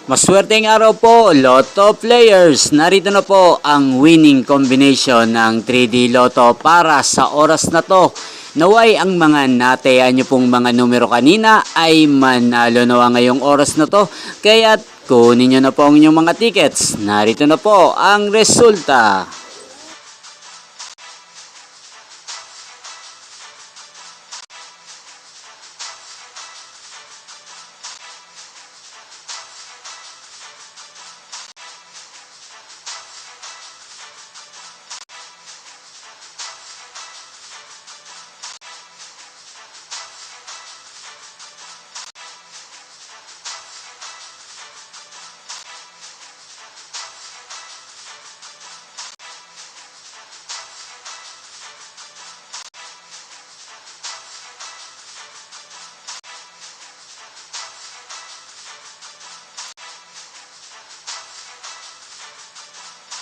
Maswerteng araw po, Lotto players. Narito na po ang winning combination ng 3D Lotto para sa oras na to. Naway ang mga natayaan nyo pong mga numero kanina ay manalo nawa ngayong oras na to. Kaya kunin nyo na po ang inyong mga tickets. Narito na po ang resulta.